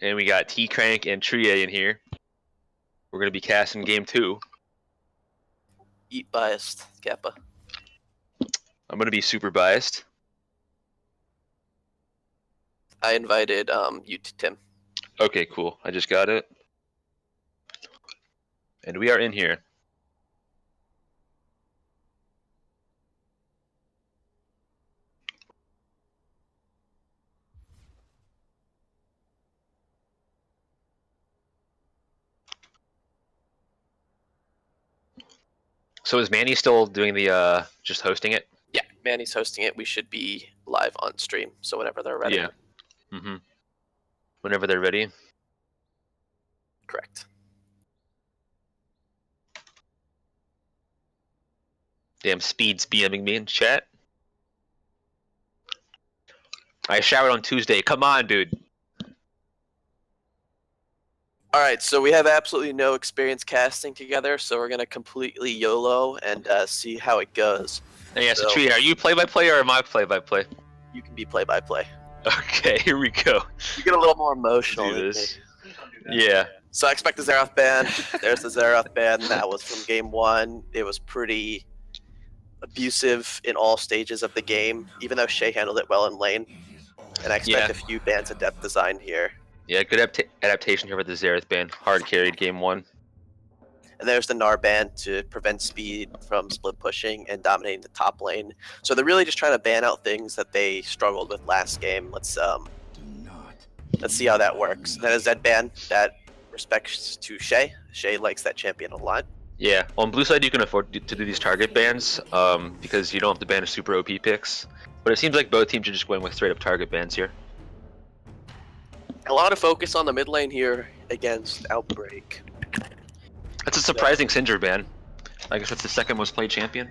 And we got TKrank and Triay in here. We're going to be casting game 2. Eat biased, Kappa. I'm going to be super biased. I invited you to Tim. Okay, cool. I just got it. And we are in here. So is Manny still doing the, just hosting it? Yeah, Manny's hosting it. We should be live on stream, so whenever they're ready. Yeah. Mm-hmm. Whenever they're ready. Correct. Damn, Speed's BMing me in chat. I showered on Tuesday. Come on, dude. All right, so we have absolutely no experience casting together, so we're gonna completely YOLO and see how it goes. And yeah, so Tree, are you play-by-play or am I play-by-play? You can be play-by-play. Okay, here we go. You get a little more emotional. Do this. Yeah. So I expect the Xerath ban. There's the Xerath ban. That was from game 1. It was pretty abusive in all stages of the game, even though Shay handled it well in lane. And I expect a few bans of depth design here. Yeah, good adaptation here with the Xerath ban. Hard carried game 1. And there's the Gnar ban to prevent Speed from split pushing and dominating the top lane. So they're really just trying to ban out things that they struggled with last game. Let's see how that works. And then a Zed ban that respects to Shay. Shay likes that champion a lot. Yeah, on blue side you can afford to do these target bans because you don't have to ban a super OP picks. But it seems like both teams are just going with straight up target bans here. A lot of focus on the mid lane here against Outbreak. That's a surprising Syndra ban. I guess that's the second most played champion.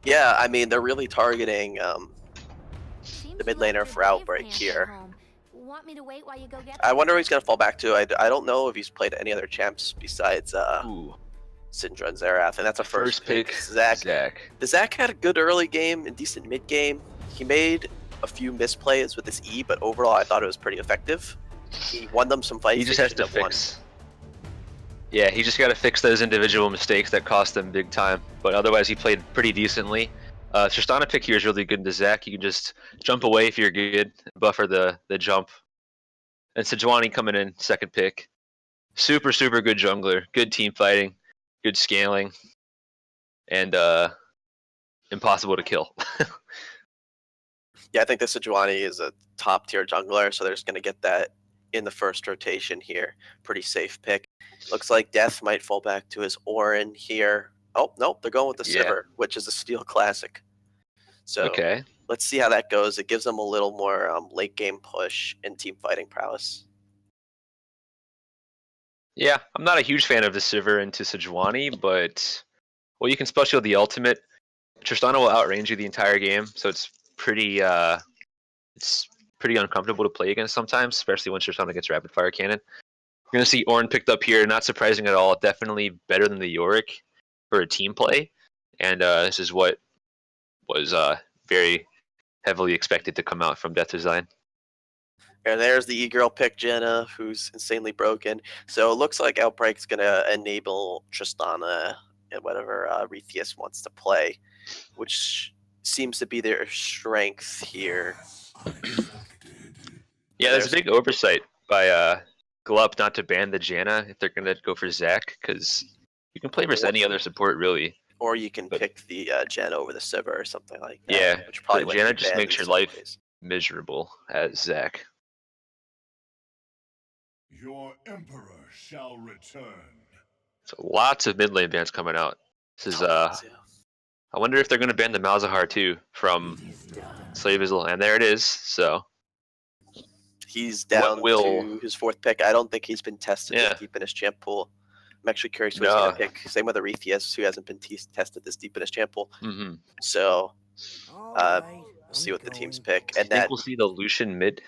Yeah, I mean, they're really targeting the mid laner for Outbreak here. I wonder what he's going to fall back to. I don't know if he's played any other champs besides Syndra and Xerath, and that's a first pick. Zach. The Zach had a good early game and decent mid game. He made a few misplays with his E, but overall I thought it was pretty effective. He won them some fights. He just has to fix. Yeah, he just got to fix those individual mistakes that cost them big time. But otherwise, he played pretty decently. Tristana pick here is really good into Zach. You can just jump away if you're good, buffer the jump. And Sejuani coming in second pick. Super good jungler, good team fighting, good scaling, and impossible to kill. Yeah, I think this Sejuani is a top tier jungler, so they're just gonna get that in the first rotation here. Pretty safe pick. Looks like Death might fall back to his Orin here. Oh, nope, they're going with the Sivir, which is a Steel Classic. So let's see how that goes. It gives them a little more late game push and team fighting prowess. Yeah, I'm not a huge fan of the Sivir into Sejuani, but well, you can spell shield the ultimate. Tristana will outrange you the entire game, so it's pretty uncomfortable to play against sometimes, especially when Tristana gets rapid fire cannon. We're gonna see Ornn picked up here, not surprising at all. Definitely better than the Yorick for a team play, and this is what was very heavily expected to come out from Death Design. And there's the E-Girl pick, Jenna, who's insanely broken. So it looks like Outbreak's gonna enable Tristana and whatever Rethius wants to play, which seems to be their strength here. Yeah, there's a big oversight by Glup not to ban the Janna if they're gonna go for Zac, because you can play versus any other support really. Or you can pick the Janna over the Sivir or something like that. Yeah, which probably Janna just makes your life miserable as Zac. Your Emperor shall return. So lots of mid lane bans coming out. This is I wonder if they're gonna ban the Malzahar too from Slave Izzle, and there it is. So he's down to his fourth pick. I don't think he's been tested this deep in his champ pool. I'm actually curious who he's going to pick. Same with Arethius, who hasn't been tested this deep in his champ pool. So, we'll see what the teams pick. And I think we'll see the Lucian mid.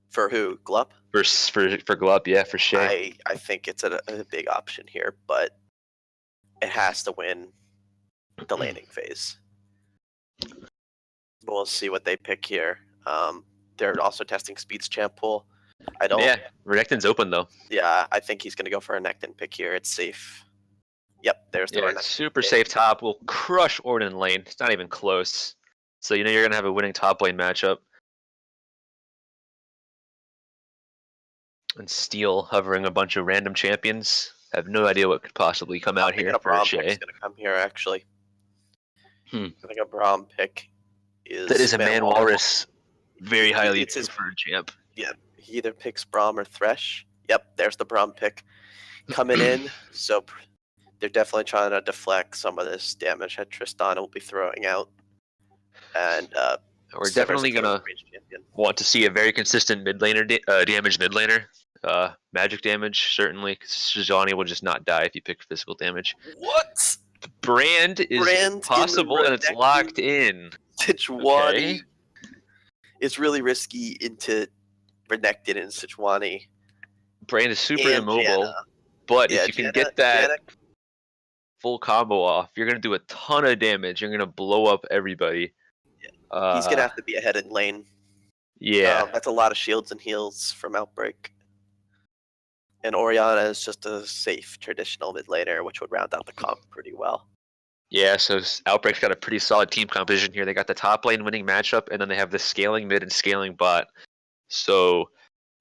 For who? Glup? For Glup, yeah, for Shay. I think it's a big option here, but it has to win the laning phase. But we'll see what they pick here. they're also testing Speed's champ pool. I don't. Yeah, Renekton's open though. Yeah, I think he's gonna go for a Renekton pick here. It's safe. Yep, there's the Yeah, Renekton super pick. safe top. Will crush Ornn in lane. It's not even close. So you know you're gonna have a winning top lane matchup. And Steel hovering a bunch of random champions. I have no idea what could possibly come out here I think a for Braum Shay. pick's gonna come here actually. Hmm. I think a Braum pick is. That is a Man Walrus, very highly It's his preferred champ. Yeah, he either picks Braum or Thresh. Yep, there's the Braum pick coming in. So they're definitely trying to deflect some of this damage that Tristana will be throwing out. And we're definitely gonna want to see a very consistent mid laner damage mid laner. Magic damage certainly, because Sejuani will just not die if you pick physical damage. What? Brand is possible and it's locked in. Sejuani. Okay. It's really risky into Renekton and Sejuani. Brand is super immobile, Janna. but if you can get that full combo off, you're gonna do a ton of damage. You're gonna blow up everybody. Yeah. He's gonna have to be ahead in lane. Yeah, that's a lot of shields and heals from Outbreak. And Orianna is just a safe traditional mid laner, which would round out the comp pretty well. Yeah, so Outbreak's got a pretty solid team composition here. They got the top lane winning matchup, and then they have the scaling mid and scaling bot. So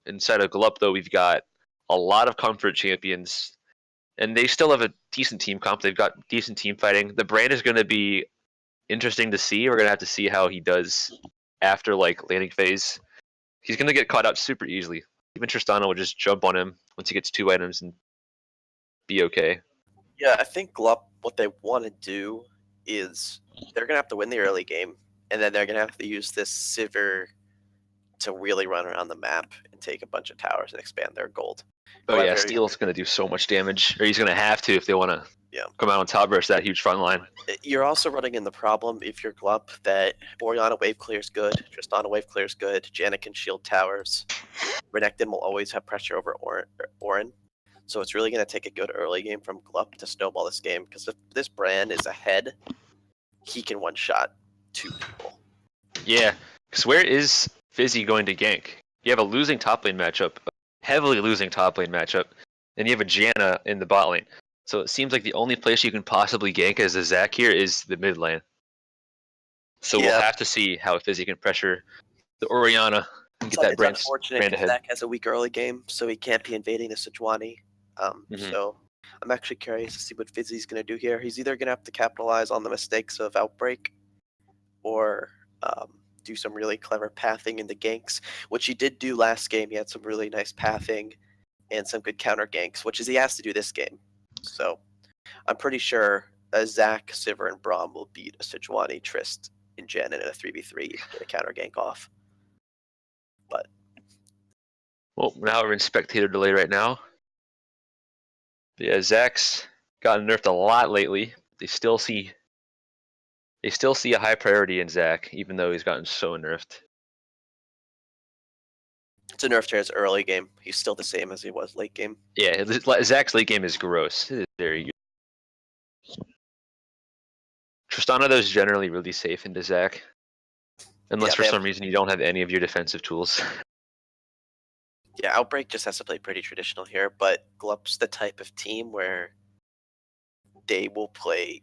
inside of Glup, though, we've got a lot of comfort champions, and they still have a decent team comp. They've got decent team fighting. The Brand is going to be interesting to see. We're going to have to see how he does after like laning phase. He's going to get caught out super easily. Even Tristana will just jump on him once he gets 2 items and be okay. Yeah, I think Glup, what they want to do is they're going to have to win the early game, and then they're going to have to use this Sivir to really run around the map and take a bunch of towers and expand their gold. Oh yeah, Steel's going to do so much damage, or he's going to have to if they want to come out on top versus that huge front line. You're also running in the problem, if you're Glup, that Orianna wave clear is good, Tristana wave clear is good, Janna can shield towers, Renekton will always have pressure over Ornn. So it's really going to take a good early game from Glup to snowball this game, because if this Brand is ahead, he can one-shot 2 people. Yeah, because where is Fizzy going to gank? You have a losing top lane matchup, a heavily losing top lane matchup, and you have a Janna in the bot lane. So it seems like the only place you can possibly gank as a Zac here is the mid lane. So we'll have to see how Fizzy can pressure the Orianna and get that Brand ahead. Zac has a weak early game, so he can't be invading the Sejuani. So I'm actually curious to see what Fizzy's going to do here. He's either going to have to capitalize on the mistakes of Outbreak or do some really clever pathing in the ganks, which he did do last game. He had some really nice pathing and some good counter ganks, which is he has to do this game. So I'm pretty sure Zac, Sivir, and Braum will beat a Sejuani, Trist, and Jen in a 3v3 get a counter gank off. But well, now we're in spectator delay right now. But yeah, Zac's gotten nerfed a lot lately. They still see a high priority in Zac, even though he's gotten so nerfed. It's a nerf to his early game. He's still the same as he was late game. Yeah, Zac's late game is gross. It is very good. Tristana, though, is generally really safe into Zac. Unless for some reason you don't have any of your defensive tools. Yeah, Outbreak just has to play pretty traditional here, but Glup's the type of team where they will play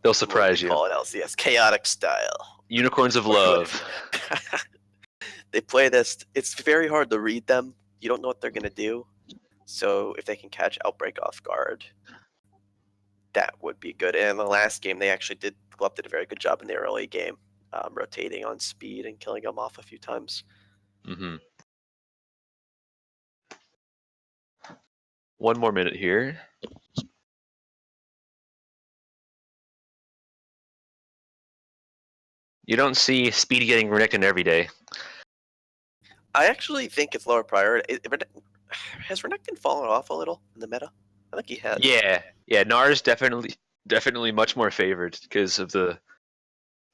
they'll surprise you. Call it LCS chaotic style. Unicorns of love. They play this. It's very hard to read them. You don't know what they're gonna do. So if they can catch Outbreak off guard, that would be good. And in the last game, they actually did. Glup did a very good job in the early game, rotating on speed and killing them off a few times. Mm-hmm. 1 more minute here. You don't see Speed getting Renekton every day. I actually think it's lower priority. Has Renekton fallen off a little in the meta? I think he has. Yeah. Nar's definitely much more favored because of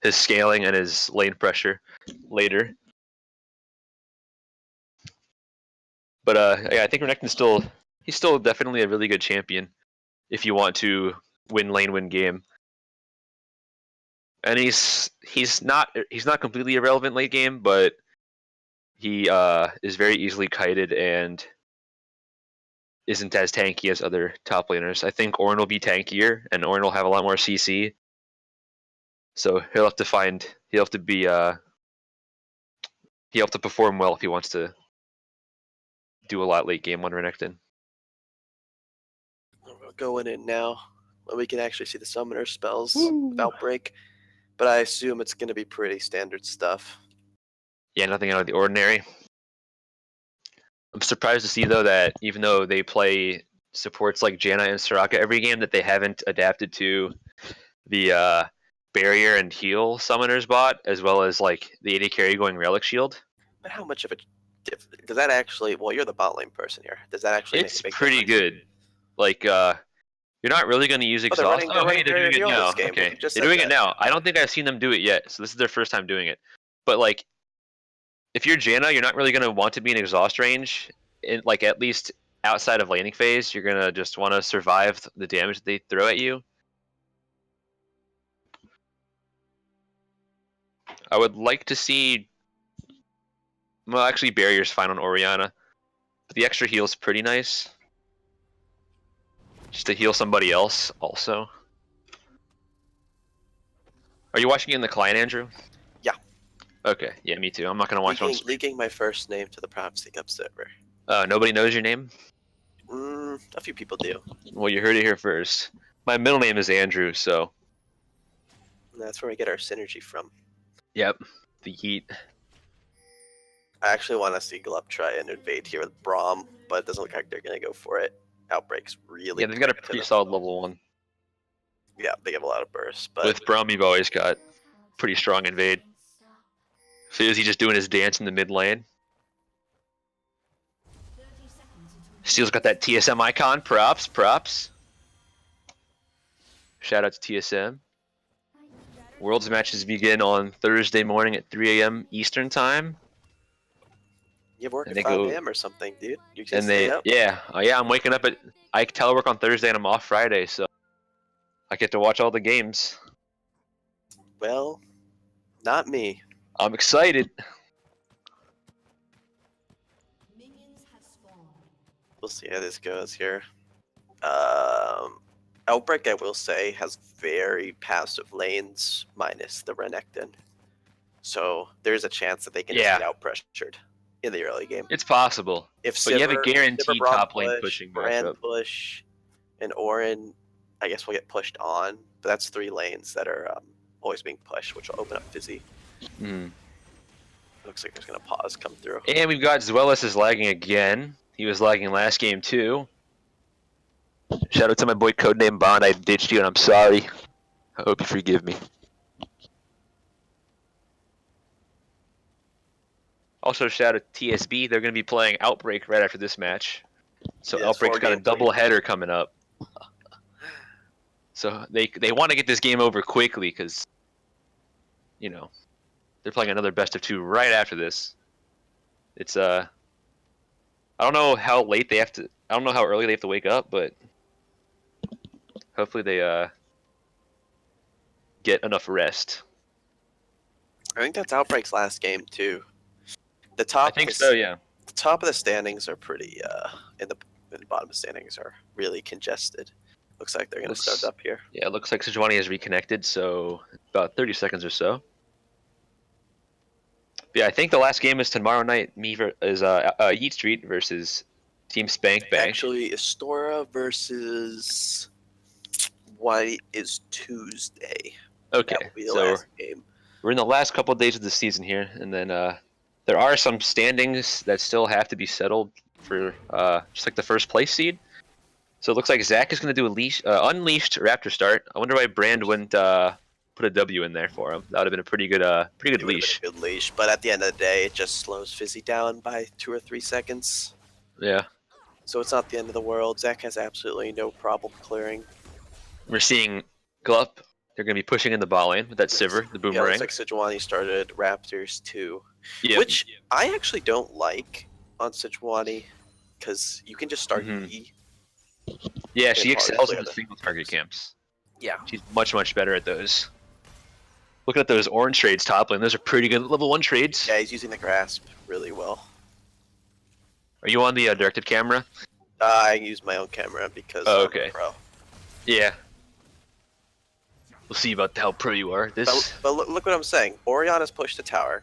his scaling and his lane pressure later. But yeah, I think Renekton's still definitely a really good champion if you want to win game. And he's not completely irrelevant late game, but he is very easily kited and isn't as tanky as other top laners. I think Ornn will be tankier, and Ornn will have a lot more CC. So he'll have to perform well if he wants to do a lot late game on Renekton. We're going in now. We can actually see the summoner spells with Outbreak, but I assume it's going to be pretty standard stuff. Yeah, nothing out of the ordinary. I'm surprised to see though that even though they play supports like Janna and Soraka every game, that they haven't adapted to the barrier and heal summoners bot, as well as like the AD carry going Relic Shield. But how much of a does that actually? Well, you're the bot lane person here. Does that actually? It's make a big pretty difference? good. Like you're not really going to use exhaust. They're Hey, they're doing it now. Okay, they're doing it now. I don't think I've seen them do it yet, so this is their first time doing it. But like, if you're Janna, you're not really going to want to be in exhaust range, like at least outside of laning phase. You're going to just want to survive the damage that they throw at you. I would like to see. Well, actually, barrier's fine on Orianna, but the extra heal's pretty nice. Just to heal somebody else, also. Are you watching it in the client, Andrew? Yeah. Okay, yeah, me too. I'm not gonna watch on. Leaking my first name to the Prophecy Cup server. Nobody knows your name? A few people do. Well, you heard it here first. My middle name is Andrew, so. That's where we get our synergy from. Yep, the heat. I actually want to see Glup try and invade here with Braum, but it doesn't look like they're gonna go for it. Outbreak's really. Yeah, they've got a pretty solid level 1. Yeah, they have a lot of bursts, but with Braum, you've always got pretty strong invade. So is he just doing his dance in the mid lane? Steel's got that TSM icon. Props. Shout out to TSM. Worlds matches begin on Thursday morning at 3 a.m. Eastern time. You have work at 5 a.m. or something, dude. You can And stay up. yeah, I'm waking up I telework on Thursday and I'm off Friday, so I get to watch all the games. Well, not me. I'm excited. We'll see how this goes here. Outbreak, I will say, has very passive lanes minus the Renekton. So there's a chance that they can just get out pressured in the early game. It's possible. But you have a guaranteed top lane pushing Brand matchup. push, and Ornn, I guess, will get pushed on. But that's 3 lanes that are always being pushed, which will open up Fizzy. Looks like there's going to pause come through. And we've got Zweilous is lagging again. He was lagging last game too. Shout out to my boy Codename Bond. I ditched you and I'm sorry. I hope you forgive me. Also, shout out to TSB. They're going to be playing Outbreak right after this match. So yeah, Outbreak's got a double header coming up. So they want to get this game over quickly because, you know, they're playing another best of 2 right after this. It's I don't know how late they have to. I don't know how early they have to wake up, but hopefully they get enough rest. I think that's Outbreak's last game too. The top. I think so. Yeah. The top of the standings are pretty. In the bottom of the standings are really congested. Looks like they're going to start up here. Yeah, it looks like Sejuani has reconnected, so about 30 seconds or so. Yeah, I think the last game is tomorrow night. Yeet Street versus Team Spank Bang. Actually, Istora versus White is Tuesday. Okay, so we're in the last couple of days of the season here, and then there are some standings that still have to be settled for just like the first place seed. So it looks like Zach is going to do a Unleashed Raptor start. I wonder why Brand wouldn't put a W in there for him. That would have been a pretty good leash. Good leash, but at the end of the day, it just slows Fizzy down by 2 or 3 seconds. Yeah. So it's not the end of the world. Zach has absolutely no problem clearing. We're seeing Glup. They're going to be pushing in the bot lane with that Sivir, the boomerang. Yeah, looks like Sejuani started Raptors too, which I actually don't like on Sejuani because you can just start E. Yeah, she excels in the single target camps. Yeah. She's much better at those. Looking at those orange trades top lane, those are pretty good level 1 trades. Yeah, he's using the grasp really well. Are you on the directed camera? I use my own camera because I'm a pro. Yeah. We'll see about how pro you are. But look what I'm saying. Orianna's pushed the tower.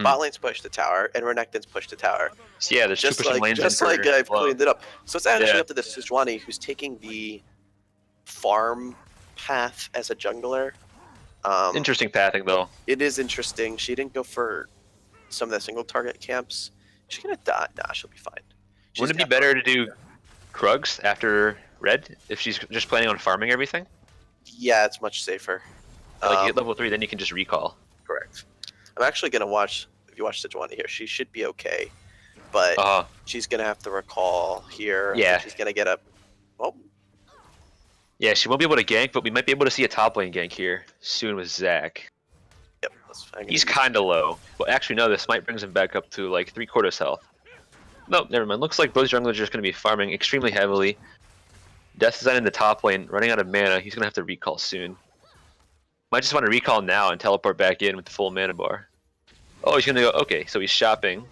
Bot lane's pushed the tower, and Renekton's pushed the tower. So yeah, there's just 2% like, lanes. Just like I've cleaned it up. So it's actually up to the Sejuani, who's taking the farm path as a jungler. Interesting pathing though. It is interesting. She didn't go for some of the single target camps. Is she gonna die? Nah, she'll be fine. Wouldn't it be better to do Krugs after red if she's just planning on farming everything? Yeah, it's much safer. Like you get level 3, then you can just recall. Correct. I'm actually gonna watch. If you watch Sejuani here, she should be okay, but she's gonna have to recall here. Yeah. She's gonna get a. Oh. Yeah, she won't be able to gank, but we might be able to see a top lane gank here soon with Zach. Yep, that's fine. He's kind of low. Well, actually, no, this might brings him back up to like 3/4 health. No, never mind. Looks like both junglers are just going to be farming extremely heavily. Death Design in the top lane, running out of mana. He's going to have to recall soon. Might just want to recall now and teleport back in with the full mana bar. Oh, he's going to go. Okay, so he's shopping.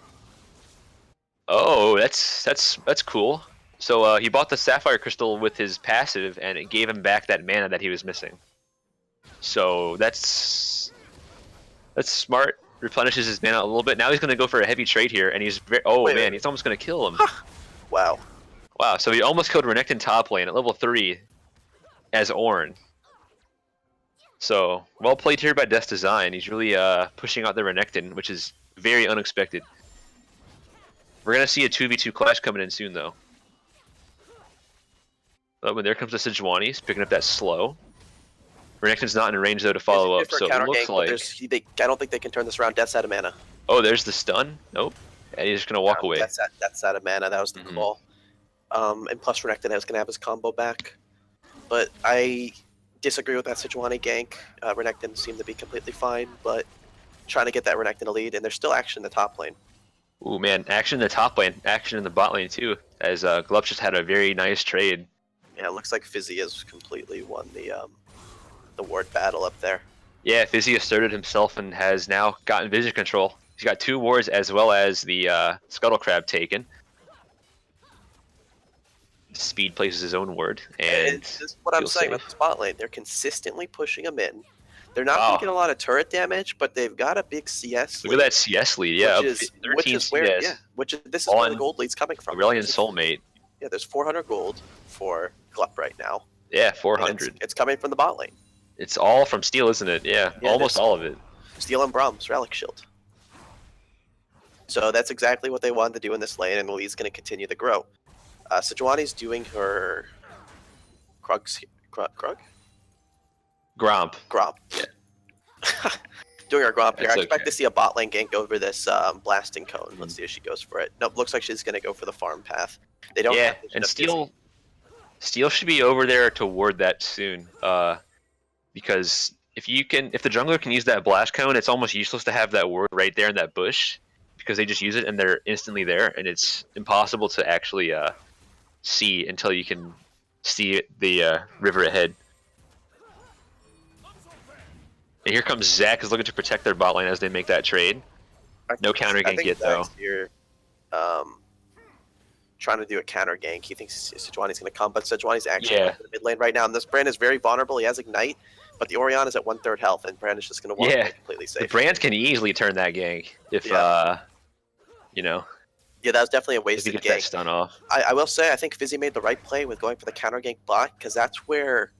Oh, that's cool. So he bought the Sapphire Crystal with his passive, and it gave him back that mana that he was missing. So that's smart. Replenishes his mana a little bit. Now he's going to go for a heavy trade here, and he's man, he's almost going to kill him. Wow. Wow, so he almost killed Renekton top lane at level 3 as Ornn. So, well played here by Death Design. He's really pushing out the Renekton, which is very unexpected. We're going to see a 2v2 clash coming in soon, though. Oh, when there comes the Sejuani, he's picking up that slow. Renekton's not in range, though, to follow up, so it looks like... I don't think they can turn this around. Death's out of mana. Oh, there's the stun? Nope. And he's just going to walk away. That's out of mana. That was the call. And plus Renekton is going to have his combo back. But I disagree with that Sejuani gank. Renekton seemed to be completely fine, but trying to get that Renekton to lead, and there's still action in the top lane. Ooh, man. Action in the top lane. Action in the bot lane, too, as Glove just had a very nice trade. Yeah, it looks like Fizzy has completely won the ward battle up there. Yeah, Fizzy asserted himself and has now gotten vision control. He's got 2 wards as well as the Scuttle Crab taken. Speed places his own ward, and this is what I'm saying about the spot lane. They're consistently pushing him in. They're not making a lot of turret damage, but they've got a big CS lead. Look at that CS lead, yeah. Which is where the gold lead's coming from. Aurelion Soulmate. Yeah, there's 400 gold for Glup right now. Yeah, 400. It's coming from the bot lane. It's all from Steel, isn't it? Yeah, almost all of it. Steel and Brahms, Relic Shield. So that's exactly what they wanted to do in this lane, and the lead's going to continue to grow. Sejuani's doing her Krug? Gromp. Yeah. Doing her Gromp here. I expect to see a bot lane gank over this blasting cone. Let's see if she goes for it. Nope, looks like she's going to go for the farm path. They don't have and Steel should be over there to ward that soon. Because if the jungler can use that blast cone, it's almost useless to have that ward right there in that bush, because they just use it and they're instantly there, and it's impossible to actually see until you can see the river ahead. And here comes Zach, is looking to protect their bot lane as they make that trade. No counter gank yet, though. Here, trying to do a counter gank. He thinks Sejuani's going to come, but Sejuani's actually in the mid lane right now. And this Brand is very vulnerable. He has Ignite, but the Orianna is at 1/3 health, and Brand is just going to walk away completely safe. The Brand can easily turn that gank if, you know. Yeah, that was definitely a wasted gank. That stun off. I will say, I think Fizzy made the right play with going for the counter gank bot, because that's where,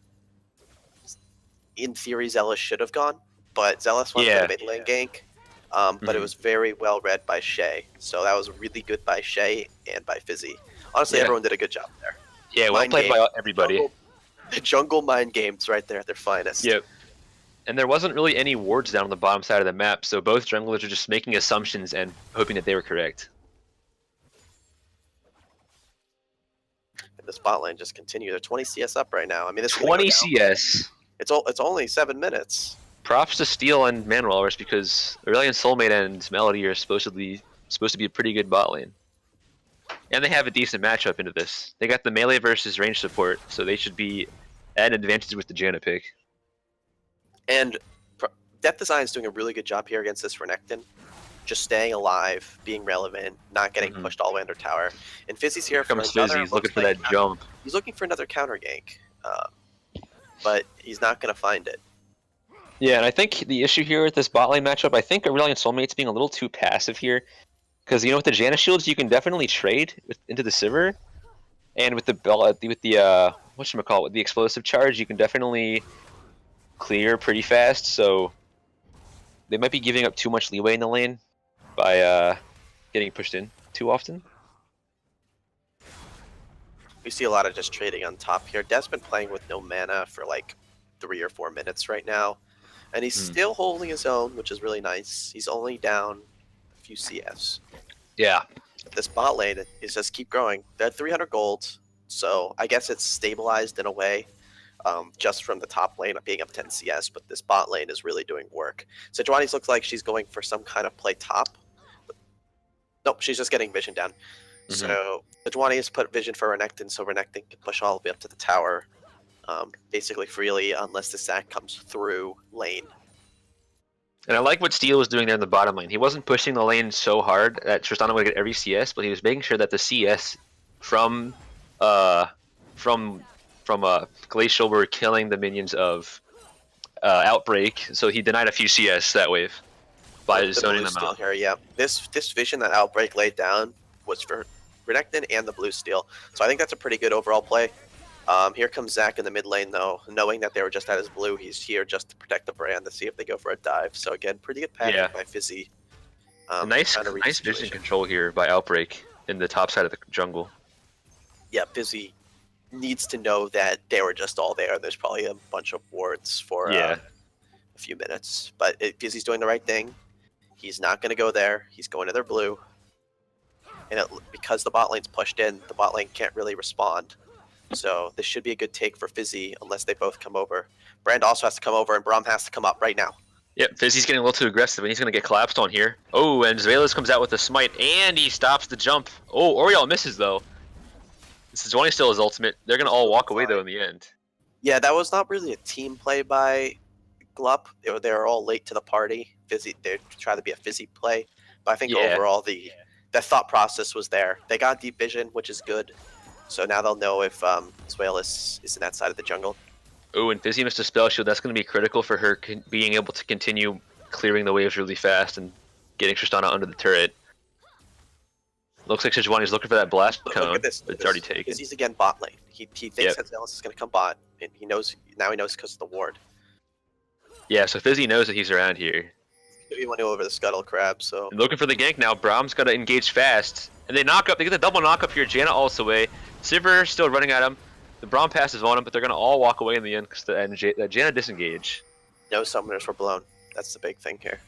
in theory, Zealous should have gone. But Zealous went for the mid lane gank. But it was very well read by Shay. So that was really good by Shay and by Fizzy. Honestly, everyone did a good job there. Yeah, well played by everybody. Jungle mind games right there at their finest. Yep. And there wasn't really any wards down on the bottom side of the map, so both junglers are just making assumptions and hoping that they were correct. And this bot lane just continues. They're 20 CS up right now. I mean, this 20 CS. It's only 7 minutes. Props to Steel and Manwellers, because Aurelion Soulmate and Melody are supposed to be a pretty good bot lane. And they have a decent matchup into this. They got the melee versus range support, so they should be at an advantage with the Janna pick. And Death Design is doing a really good job here against this Renekton. Just staying alive, being relevant, not getting pushed all the way under tower. And Fizzy's here for comes another. Fizzy. He's looking for that jump. He's looking for another counter gank, but he's not going to find it. Yeah, and I think the issue here with this bot lane matchup, I think Aurelion Soulmate's being a little too passive here. Because, you know, with the Janna shields, you can definitely trade into the Sivir. And with the whatchamacallit, with the explosive charge, you can definitely clear pretty fast. So they might be giving up too much leeway in the lane by getting pushed in too often. We see a lot of just trading on top here. Death's been playing with no mana for like 3 or 4 minutes right now. And he's still holding his own, which is really nice. He's only down a few CS. Yeah. This bot lane is just keep growing. They're at 300 gold, so I guess it's stabilized in a way, just from the top lane of being up 10 CS, but this bot lane is really doing work. So Sejuani's looks like she's going for some kind of play top. Nope, she's just getting vision down. So Sejuani has put vision for Renekton, so Renekton can push all the way up to the tower, basically freely, unless the sack comes through lane. And I like what Steel was doing there in the bottom lane. He wasn't pushing the lane so hard that Tristana would get every CS, but he was making sure that the CS from Glacial were killing the minions of Outbreak. So he denied a few CS that wave by zoning them out. Here, yeah. This vision that Outbreak laid down was for Renekton and the blue steel. So I think that's a pretty good overall play. Here comes Zach in the mid lane, though. Knowing that they were just at his blue, he's here just to protect the brand to see if they go for a dive. So again, pretty good pattern by Fizzy. Nice vision control here by Outbreak in the top side of the jungle. Yeah, Fizzy needs to know that they were just all there. There's probably a bunch of wards for a few minutes. But Fizzy's doing the right thing. He's not going to go there. He's going to their blue. And because the bot lane's pushed in, the bot lane can't really respond. So this should be a good take for Fizzy unless they both come over. Brand also has to come over, and Braum has to come up right now. Yep, Fizzy's getting a little too aggressive, and he's going to get collapsed on here. Oh, and Zweilous comes out with a smite, and he stops the jump. Oh, Oriel misses, though. This is Sejuani still his ultimate. They're going to all walk away, though, in the end. Yeah, that was not really a team play by Glup. They were all late to the party. Fizzy, they tried to be a Fizzy play. But I think overall, the thought process was there. They got deep vision, which is good. So now they'll know if Zweilous is in that side of the jungle. Oh, and Fizzy missed a spell shield. That's going to be critical for her being able to continue clearing the waves really fast and getting Tristana under the turret. Looks like Sejuani's looking for that blast cone, look at this, but it's already taken. Fizzy's again bot lane. He thinks that Zweilous is going to come bot, and he knows because of the ward. Yeah, so Fizzy knows that he's around here. He went over the scuttle crab, so... And looking for the gank now. Braum's got to engage fast. And they knock up. They get the double knock up here. Janna ults away. Sivir still running at him. The Braum passes on him, but they're going to all walk away in the end because the Janna disengage. No summoners were blown. That's the big thing here.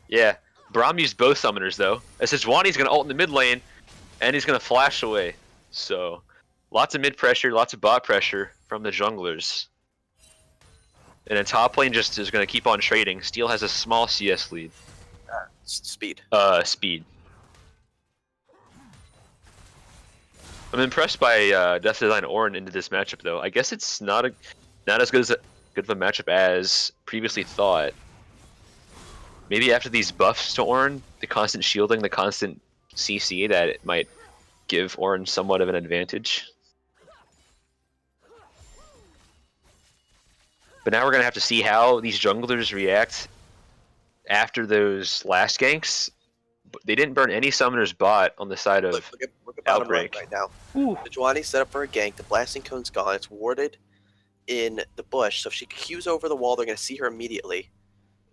Yeah. Braum used both summoners, though. As Sejuani's going to ult in the mid lane, and he's going to flash away. So, lots of mid pressure, lots of bot pressure from the junglers. And then top lane just is going to keep on trading. Steel has a small CS lead. Speed. Speed. I'm impressed by Death Design Ornn into this matchup, though. I guess it's not as good of a matchup as previously thought. Maybe after these buffs to Ornn, the constant shielding, the constant CC, that it might give Ornn somewhat of an advantage. But now we're going to have to see how these junglers react after those last ganks. They didn't burn any summoners bot on the side of look at bottom Outbreak right now. Sejuani set up for a gank. The blasting cone's gone. It's warded in the bush. So if she cues over the wall, they're going to see her immediately.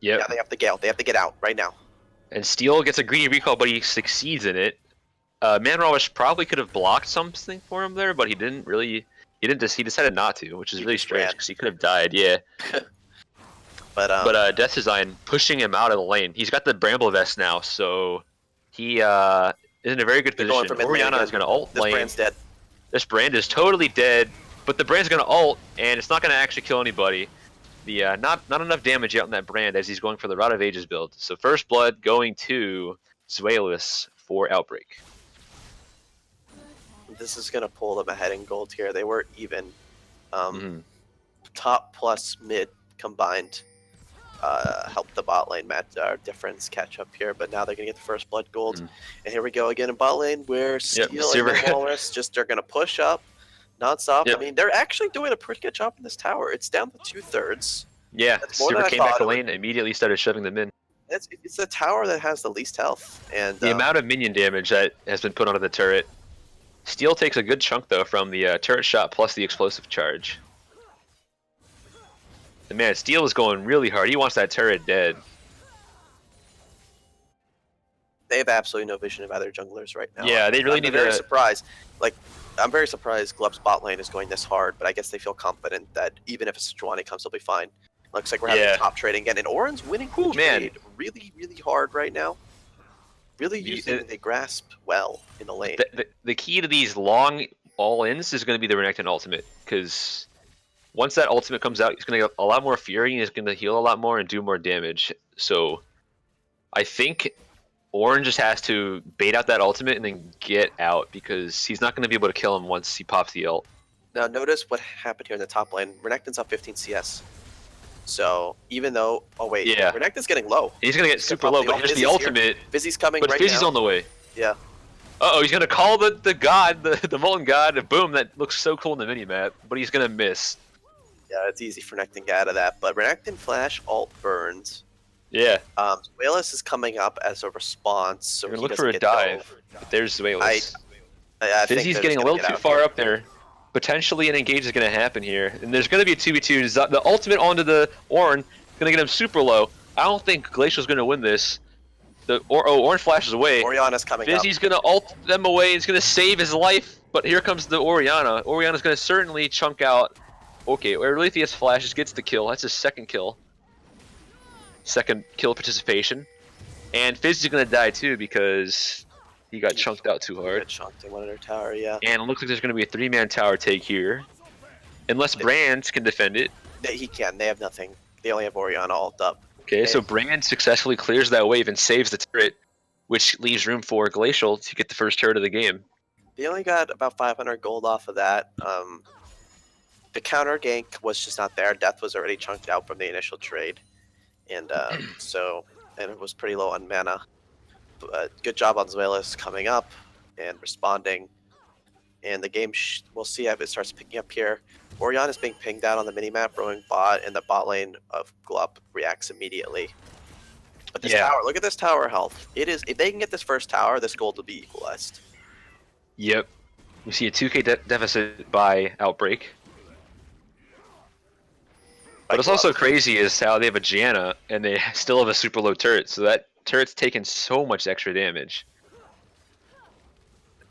Yep. Now they have to gale. They have to get out right now. And Steel gets a greedy recall, but he succeeds in it. Manrawish probably could have blocked something for him there, but he didn't really. He decided not to, which is really strange because he could have died. Yeah. But Death Design pushing him out of the lane. He's got the Bramble Vest now, so he is in a very good position. Oriana is going to ult lane. This brand's dead. This brand is totally dead, but the brand's going to ult, and it's not going to actually kill anybody. The not enough damage yet on that brand as he's going for the Rod of Ages build. So first blood going to Zweilous for Outbreak. This is going to pull them ahead in gold here. They were even. Top plus mid combined. help the bot lane difference catch up here, but now they're gonna get the first blood gold. And here we go again in bot lane where Steel and the Walrus just are gonna push up non-stop. I mean, they're actually doing a pretty good job in this tower. It's down to 2/3. Yeah, Silver came back to lane, immediately started shoving them in. It's the tower that has the least health, and the amount of minion damage that has been put onto the turret. Steel takes a good chunk though from the turret shot plus the explosive charge. And man, Steel is going really hard. He wants that turret dead. They have absolutely no vision of either junglers right now. Yeah, they really need to. I'm very surprised. Like, I'm very surprised Glup's bot lane is going this hard, but I guess they feel confident that even if a Sejuani comes, they'll be fine. Looks like we're having top trading again, and Orin's winning trade really, really hard right now. Really using the grasp well in the lane. The key to these long all-ins is going to be the Renekton ultimate, because once that ultimate comes out, he's going to get a lot more fury, and he's going to heal a lot more and do more damage. So I think Orin just has to bait out that ultimate and then get out, because he's not going to be able to kill him once he pops the ult. Now notice what happened here in the top lane. Renekton's up 15 CS. So even though, Renekton's getting low. He's gonna get super low, but here's the ultimate. Fizzy's coming but right now. But Fizzy's on the way. Yeah. Uh-oh, he's gonna call the god, the Molten God, and boom, that looks so cool in the minimap, but he's gonna miss. Yeah, it's easy for Renekton to get out of that, but Renekton flash ult burns. Yeah. Zuelis is coming up as a response, so we're gonna look for a dive. But there's Zuelis. Fizzy's getting a little too far up there. Potentially an engage is going to happen here, and there's going to be a 2v2. The ultimate onto the Ornn, going to get him super low. I don't think Glacial's going to win this. Ornn flashes away. Orianna's coming up. Fizzy's going to ult them away. He's going to save his life, but here comes the Orianna. Orianna's going to certainly chunk out. Okay, Aerolithius flashes, gets the kill. That's his second kill. Second kill participation. And Fizzy's going to die too because he got chunked out too hard. Chunked in one of their tower, yeah. And it looks like there's going to be a 3-man tower take here. Unless Brand can defend it. He can. They have nothing. They only have Orianna ult up. Okay, so Brand successfully clears that wave and saves the turret, which leaves room for Glacial to get the first turret of the game. They only got about 500 gold off of that. The counter gank was just not there. Death was already chunked out from the initial trade. And and it was pretty low on mana. Good job on Zuelis coming up and responding. And the game, we'll see if it starts picking up here. Orianna is being pinged out on the minimap, roaming bot, and the bot lane of Glup reacts immediately. But this tower, look at this tower health. It is, if they can get this first tower, this gold will be equalized. Yep. We see a 2k deficit by Outbreak. But what's also crazy is how they have a Gianna, and they still have a super low turret, so that turret's taking so much extra damage.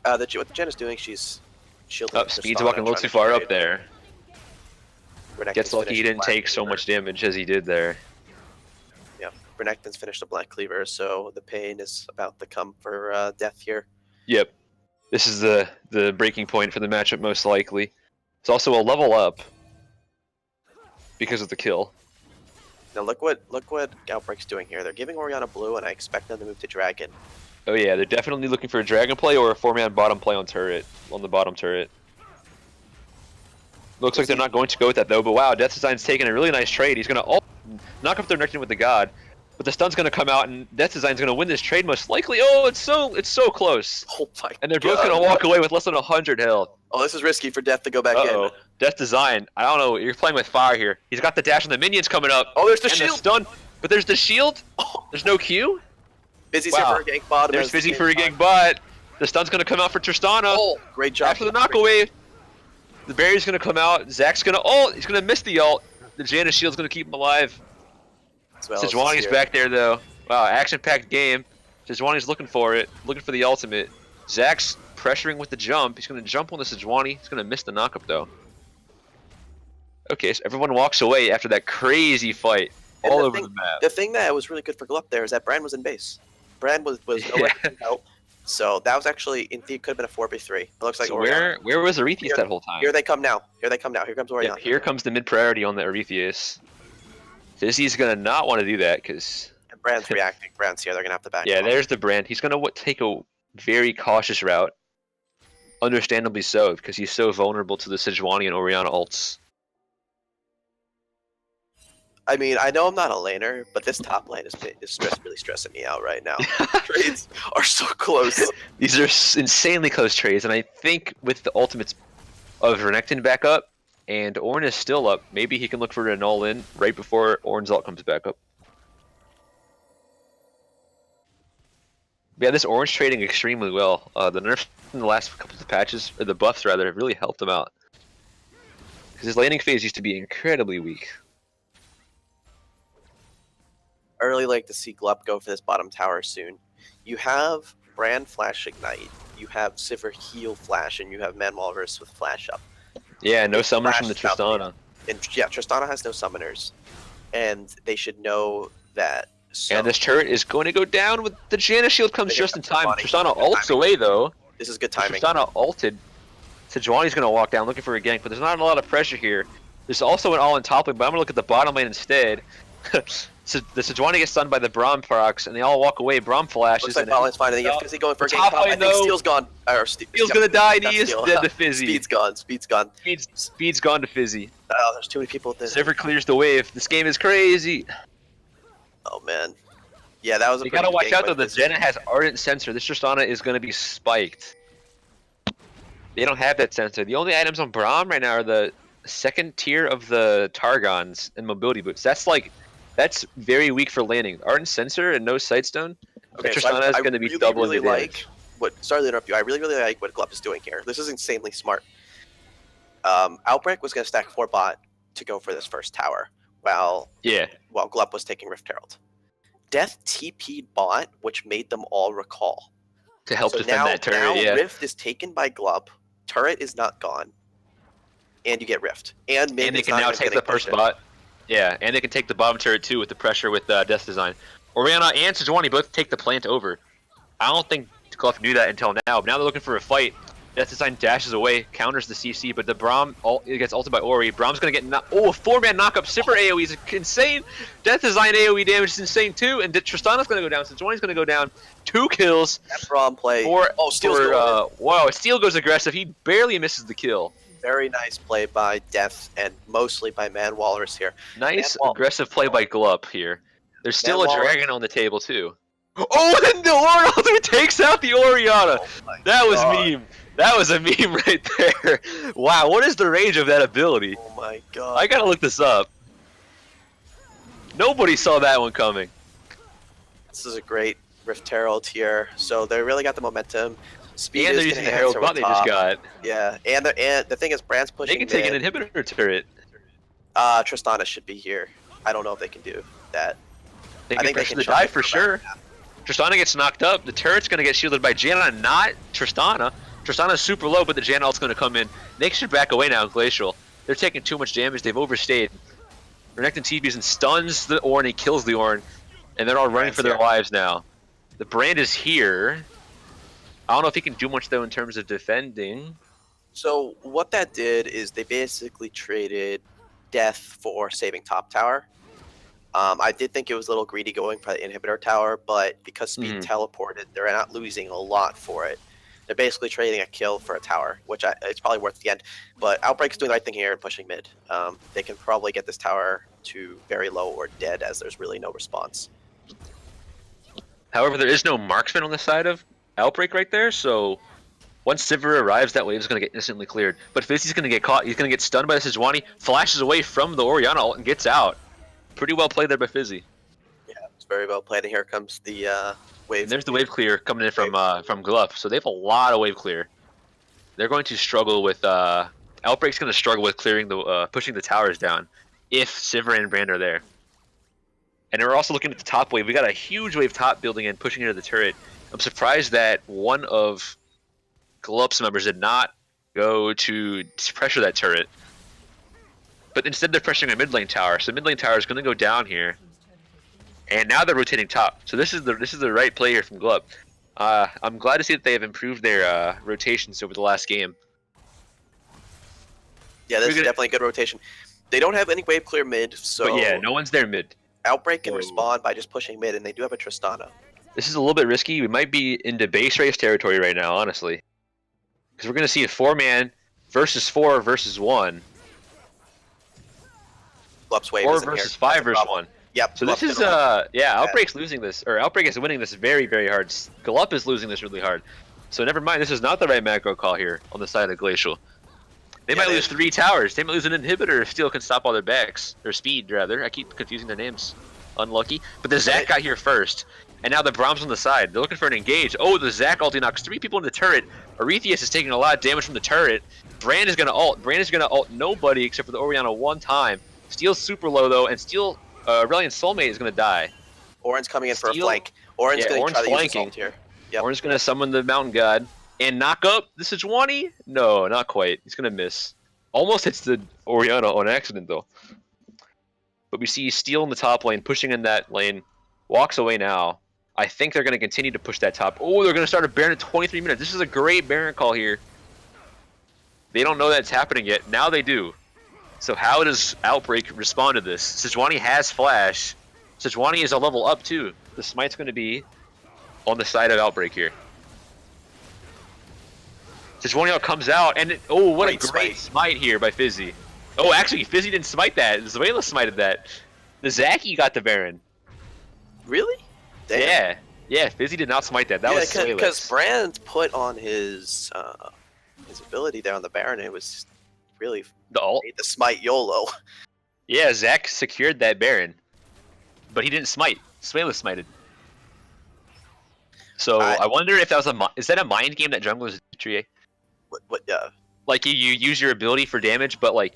What the Gianna's doing, she's shielding. Speed's walking a little too far up there. Gets lucky he didn't take so much damage as he did there. Yeah, Renekton's finished the Black Cleaver, so the pain is about to come for death here. Yep. This is the breaking point for the matchup, most likely. It's also a level up because of the kill. Now look what Outbreak's doing here. They're giving Orianna blue, and I expect them to move to Dragon. Oh yeah, they're definitely looking for a Dragon play or a 4-man bottom play on the bottom turret. Looks like they're not going to go with that though, but wow, Death Design's taking a really nice trade. He's going to knock up their Renekton with the God, but the stun's going to come out, and Death Design's going to win this trade most likely. Oh, it's so close. Oh my And they're both going to walk away with less than 100 health. Oh, this is risky for Death to go back in. Death Design. I don't know. You're playing with fire here. He's got the dash and the minions coming up. Oh, there's the shield. The stun. But there's the shield. There's no Q. Fizzy's here for a gank bottom. There's Fizzy for a gank bot. The stun's going to come out for Tristana. Oh, great job. After the knockaway, the barrier's going to come out. Zach's going to ult. He's going to miss the ult. The Janna shield's going to keep him alive. Sejuani's back there, though. Wow, action-packed game. Sejuani's looking for it. Looking for the ultimate. Zach's pressuring with the jump. He's going to jump on the Sejuani. He's going to miss the knockup, though. Okay, so everyone walks away after that crazy fight all over the map. The thing that was really good for Glup there is that Brand was in base. Brand was nowhere to help. So that was actually, in theory, could have been a 4v3. It looks like so where was Arethius that whole time? Here they come now. Here they come now. Here comes Orianna. Yep, here comes the mid-priority on the Arethius. Fizzy's going to not want to do that because... And Brand's reacting. Brand's here. They're going to have to back Yeah, him there's the Brand. He's going to take a very cautious route. Understandably so, because he's so vulnerable to the Sejuani and Orianna ults. I mean, I know I'm not a laner, but this top lane is really stressing me out right now. Trades are so close. These are insanely close trades, and I think with the ultimates of Renekton back up, and Ornn is still up, maybe he can look for an all-in right before Ornn's ult comes back up. Yeah, this Ornn's trading extremely well. The nerfs in the last couple of patches, or the buffs rather, have really helped him out. Because his laning phase used to be incredibly weak. I really like to see Glup go for this bottom tower soon. You have Brand Flash Ignite, you have Sivir Heal Flash, and you have Manwalrus with Flash up. Yeah, no summoners from the Tristana. And yeah, Tristana has no summoners, and they should know that. So, and this turret is going to go down with the Janna shield comes just in time. Tristana ults away though. This is good timing. Tristana ulted. Sejuani's going to walk down looking for a gank, but there's not a lot of pressure here. There's also an all-in top lane, but I'm going to look at the bottom lane instead. So the Sejuani gets stunned by the Braum procs, and they all walk away. Braum flashes. Looks like bottom lane's fine, and they get Fizzy going for a gank. I think Steel's gone. Steel's going to die, and he is dead to Fizzy. Speed's gone. Speed's gone. Speed's gone to Fizzy. Oh, there's too many people with this. Sivir clears the wave. This game is crazy. Oh, man. Yeah, that was a You gotta watch out though, the Janna has Ardent Sensor. This Tristana is gonna be spiked. They don't have that sensor. The only items on Braum right now are the second tier of the Targons and mobility boots. That's very weak for landing. Ardent Sensor and no Sightstone. Okay, Tristana is gonna be double the damage. Sorry to interrupt you. I really like what Glup is doing here. This is insanely smart. Outbreak was gonna stack 4 bot to go for this first tower, while Glup was taking Rift Herald. Death TP'd bot, which made them all recall. To help defend that turret, yeah. Rift is taken by Glup, turret is not gone, and you get Rift. And they can now take the first bot. Yeah, and they can take the bottom turret too with the pressure with Death Design. Orianna and Sejuani both take the plant over. I don't think Glup knew that until now, but now they're looking for a fight. Death Design dashes away, counters the CC, but the Braum gets ulted by Ori. Braum's gonna get a 4-man knockup. Sivir AoE is insane. Death Design AoE damage is insane too, and Tristana's gonna go down. Sejuani's gonna go down. 2 kills. That Braum play. Wow, Steel goes aggressive. He barely misses the kill. Very nice play by Death, and mostly by Manwalrus here. Nice aggressive play by Glup here. There's still a dragon on the table too. Oh, and the Ornn ultimate takes out the Orianna. Oh that was meme. That was a meme right there. Wow, what is the range of that ability? Oh my god. I gotta look this up. Nobody saw that one coming. This is a great Rift Herald here. So they really got the momentum. Speed and they're using the Herald bot they just got. Yeah, and the thing is, Brand's pushing. They can take an inhibitor turret. Tristana should be here. I don't know if they can do that. I think they can the dive for sure. Tristana gets knocked up. The turret's gonna get shielded by Janna, not Tristana. Tristana's super low, but the Janna ult's gonna come in. They should back away now, Glacial. They're taking too much damage. They've overstayed. Renekton TPs and stuns the Ornn. He kills the Ornn, and they're all running for their lives now. The Brand is here. I don't know if he can do much though in terms of defending. So what that did is they basically traded Death for saving top tower. I did think it was a little greedy going for the inhibitor tower, but because Speed teleported, they're not losing a lot for it. They're basically trading a kill for a tower, which it's probably worth the end. But Outbreak's doing the right thing here and pushing mid. They can probably get this tower to very low or dead, as there's really no response. However, there is no marksman on the side of Outbreak right there, so once Sivir arrives, that wave is going to get instantly cleared. But Fizzy's going to get caught. He's going to get stunned by the Sejuani, flashes away from the Orianna ult, and gets out. Pretty well played there by Fizzy. Yeah, it's very well played. And here comes the wave. And there's the wave clear coming in from Glup. So they have a lot of wave clear. They're going to struggle with Outbreak's going to struggle with clearing the pushing the towers down if Sivir and Brand are there. And we're also looking at the top wave. We got a huge wave top building and pushing into the turret. I'm surprised that one of Glup's members did not go to pressure that turret. But instead they're pressuring a mid lane tower. So mid lane tower is going to go down here. And now they're rotating top. So this is the right play here from Glup. I'm glad to see that they have improved their rotations over the last game. Yeah, this is definitely a good rotation. They don't have any wave clear mid, so... But yeah, no one's there mid. Outbreak can respond by just pushing mid, and they do have a Tristana. This is a little bit risky. We might be into base race territory right now, honestly. Because we're going to see a 4-man versus 4 versus 1. Glup's wave 4 isn't versus here. 5 versus 1. Yep. So this is Outbreak's losing this, or Outbreak is winning this very, very hard. Glup is losing this really hard. So never mind, this is not the right macro call here on the side of Glacial. They might lose 3 towers. They might lose an inhibitor if Steel can stop all their backs. Or speed, rather. I keep confusing their names. Unlucky. But the Zac got here first. And now the Brahm's on the side. They're looking for an engage. Oh, the Zac ulti knocks 3 people in the turret. Arethius is taking a lot of damage from the turret. Brand is going to ult. Brand is going to ult nobody except for the Orianna one time. Steel's super low, though. And Steel, Aurelion Soulmate is going to die. Orin's coming in for a flank. Orin's going to try to use his ult here. Yep. Orin's going to summon the Mountain God. And knock up the Sejuani? No, not quite. He's going to miss. Almost hits the Orianna on accident, though. But we see Steel in the top lane, pushing in that lane. Walks away now. I think they're going to continue to push that top. Oh, they're going to start a Baron at 23 minutes. This is a great Baron call here. They don't know that's happening yet. Now they do. So how does Outbreak respond to this? Sejuani has Flash. Sejuani is a level up, too. The smite's going to be on the side of Outbreak here. Sejuani comes out, and what a great smite here by Fizzy. Oh, actually, Fizzy didn't smite that. Zuela smited that. The Zaki got the Baron. Really? Damn. Yeah, Fizzy did not smite that. That was Zuela's. Because Brand put on his ability there on the Baron, and it was really the smite YOLO. Yeah, Zac secured that Baron, but he didn't smite. Zuela smited. So I wonder if that was is that a mind game that junglers Triay? What? Like you use your ability for damage, but like,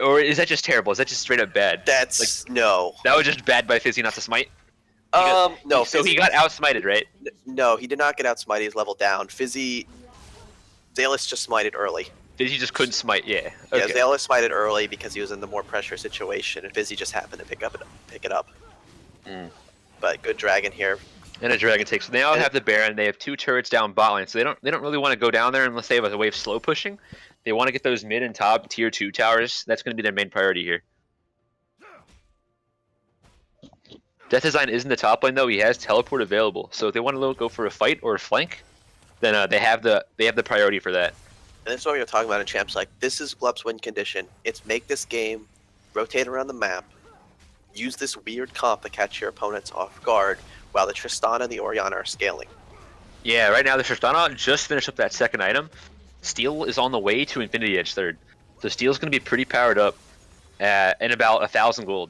or is that just terrible? Is that just straight up bad? That's like, no. That was just bad by Fizzy not to smite. No. So he got outsmited, right? No, he did not get outsmited. He's level down. Fizzy, Zalis just smited early. Fizzy just couldn't smite. Yeah. Okay. Yeah, Zalis smited early because he was in the more pressure situation, and Fizzy just happened to pick it up. But good dragon here. And a dragon takes. So they now have the Baron. They have 2 turrets down bot lane, so they don't really want to go down there unless they have a wave slow pushing. They want to get those mid and top tier 2 towers. That's going to be their main priority here. Death Design is in the top lane though. He has teleport available, so if they want to go for a fight or a flank, then they have the priority for that. And that's what we were talking about in champs. Like this is Glup's win condition. It's make this game, rotate around the map, use this weird comp to catch your opponents off guard, while the Tristana and the Orianna are scaling. Yeah, right now the Tristana just finished up that second item. Steel is on the way to Infinity Edge third. So Steel's going to be pretty powered up in about 1,000 gold.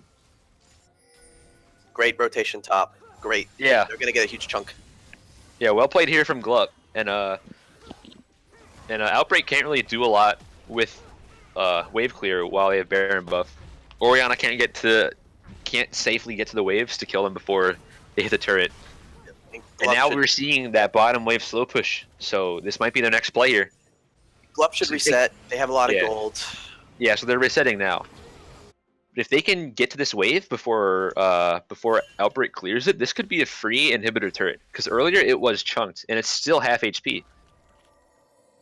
Great rotation top. Great. Yeah. They're going to get a huge chunk. Yeah, well played here from Glup. And Outbreak can't really do a lot with wave clear while they have Baron buff. Orianna can't safely get to the waves to kill them before they hit the turret. And now we're seeing that bottom wave slow push, so this might be their next play here. Glup should reset. They have a lot of gold. Yeah, so they're resetting now. But if they can get to this wave before Outbreak clears it, this could be a free inhibitor turret. Because earlier it was chunked, and it's still half HP.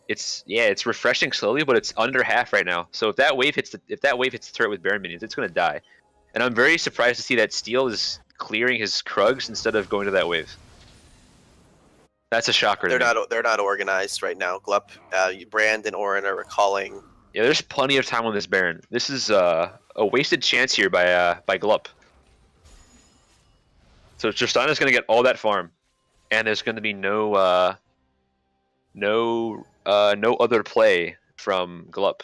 It's refreshing slowly, but it's under half right now. So if that wave hits the turret with Baron minions, it's gonna die. And I'm very surprised to see that Steel is clearing his Krugs instead of going to that wave. That's a shocker. They're not organized right now. Glup, Brand, and Orin are recalling. Yeah, there's plenty of time on this Baron. This is a wasted chance here by Glup. So Tristana's gonna get all that farm, and there's gonna be no other play from Glup.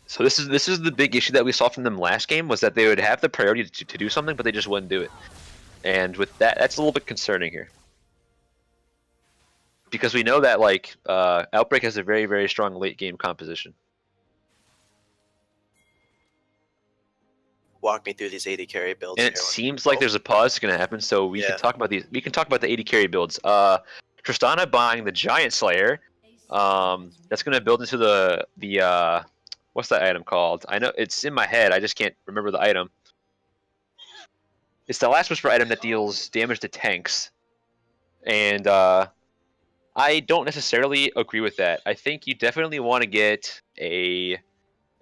So this is the big issue that we saw from them last game, was that they would have the priority to do something, but they just wouldn't do it. And with that's a little bit concerning here. Because we know that Outbreak has a very, very strong late game composition. Walk me through these 80 carry builds. And it seems like there's a pause going to happen, so we can talk about these. We can talk about the 80 carry builds. Tristana buying the Giant Slayer. That's going to build into the what's that item called? I know it's in my head. I just can't remember the item. It's the last whisper item that deals damage to tanks, and I don't necessarily agree with that. I think you definitely want to get a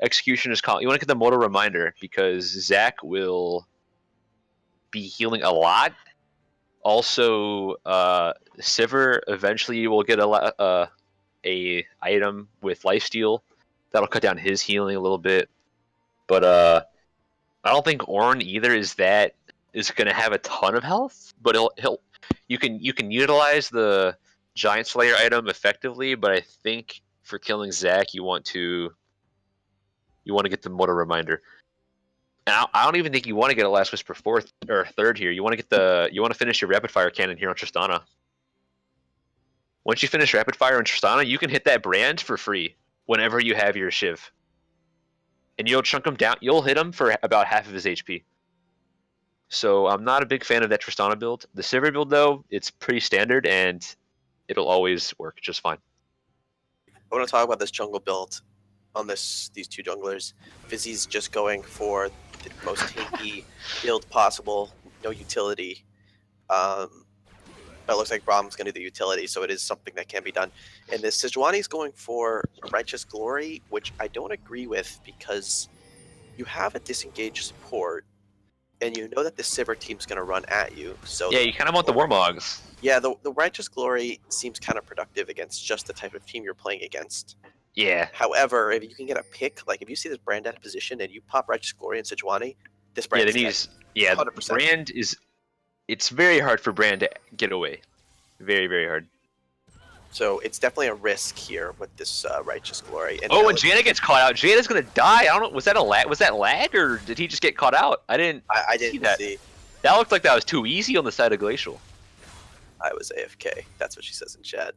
Executioner's Call. You want to get the Mortal Reminder, because Zac will be healing a lot. Also, Sivir eventually will get a item with Lifesteal that'll cut down his healing a little bit. But I don't think Ornn either is gonna have a ton of health, but you can utilize the Giant Slayer item effectively, but I think for killing Zac you want to get the Mortal Reminder. And I don't even think you want to get a Last Whisper fourth or third here. You want to finish your Rapid Fire cannon here on Tristana. Once you finish Rapid Fire on Tristana, you can hit that brand for free whenever you have your Shiv. And you'll chunk him down. You'll hit him for about half of his HP. So I'm not a big fan of that Tristana build. The Sivir build, though, it's pretty standard, and it'll always work just fine. I want to talk about this jungle build on these two junglers. Fizzy's just going for the most tanky build possible, no utility. But it looks like Brahm's going to do the utility, so it is something that can be done. And this Sejuani's going for Righteous Glory, which I don't agree with because you have a disengaged support, and you know that the Sivir team's going to run at you. So yeah, you kind of want the Warmogs. Yeah, the Righteous Glory seems kind of productive against just the type of team you're playing against. Yeah. However, if you can get a pick, like if you see this brand out of position and you pop Righteous Glory and Sejuani, this brand is 100%. Brand is... It's very hard for Brand to get away. Very, very hard. So it's definitely a risk here with this Righteous Glory. And when Janna gets caught out, Janna's gonna die. I don't know. Was that a lag? Was that lag, or did he just get caught out? I didn't see. That looked like that was too easy on the side of Glacial. I was AFK. That's what she says in chat.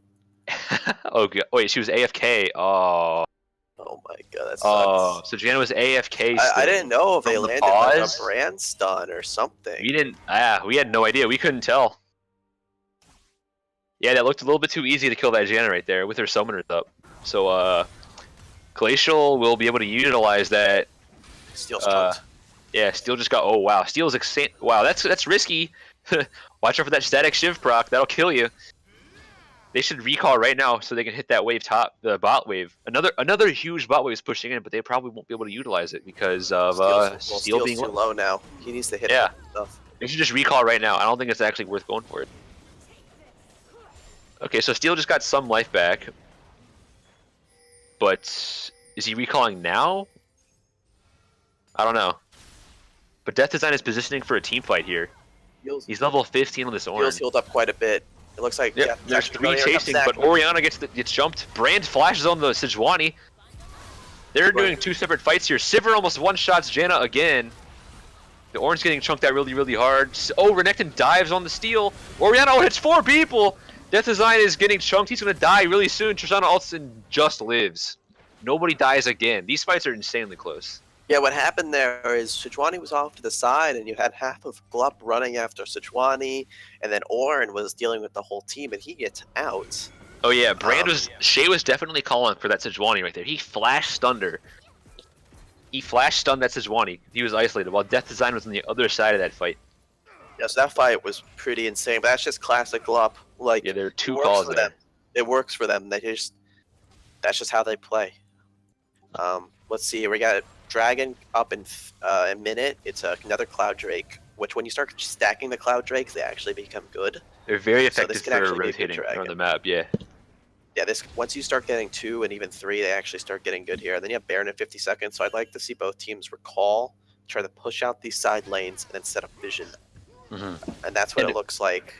Oh, wait, she was AFK. Oh. Oh my god, that sucks. Oh, so Janna was AFK. I didn't know if they landed like a brand stun or something. We didn't. We had no idea. We couldn't tell. Yeah, that looked a little bit too easy to kill that Janna right there with her summoners up. So Glacial will be able to utilize that. Steel's chunked. Yeah, Steel just got. Oh wow, Steel's insane. Wow, that's risky. Watch out for that static Shiv proc. That'll kill you. They should recall right now so they can hit that wave top, the bot wave. Another huge bot wave is pushing in, but they probably won't be able to utilize it because of Steel being too low now. He needs to hit stuff. They should just recall right now. I don't think it's actually worth going for it. Okay, so Steel just got some life back. But is he recalling now? I don't know. But Death Design is positioning for a team fight here. He's level 15 on this Ornn. Steel's healed up quite a bit. It looks like there's 3 chasing, but Orianna gets jumped. Brand flashes on the Sejuani. They're doing 2 separate fights here. Sivir almost one-shots Janna again. The Ornn's getting chunked out really, really hard. Oh, Renekton dives on the Steel. Orianna hits 4 people. Death Design is getting chunked. He's going to die really soon. Tristana ults and just lives. Nobody dies again. These fights are insanely close. Yeah, what happened there is Sejuani was off to the side, and you had half of Glup running after Sejuani, and then Ornn was dealing with the whole team, and he gets out. Oh yeah, Shay was definitely calling for that Sejuani right there. He flash stunned her. He flash stunned that Sejuani. He was isolated, while Death Design was on the other side of that fight. Yeah, so that fight was pretty insane, but that's just classic Glup. Like, yeah, there are 2 calls there. It works for them. That's just how they play. Let's see, we got Dragon up in a minute. It's another Cloud Drake, which when you start stacking the Cloud Drakes, they actually become good. They're very effective for rotating on the map, yeah. Yeah, once you start getting 2 and even 3, they actually start getting good here. And then you have Baron in 50 seconds, so I'd like to see both teams recall, try to push out these side lanes, and then set up vision. And that's what it looks like.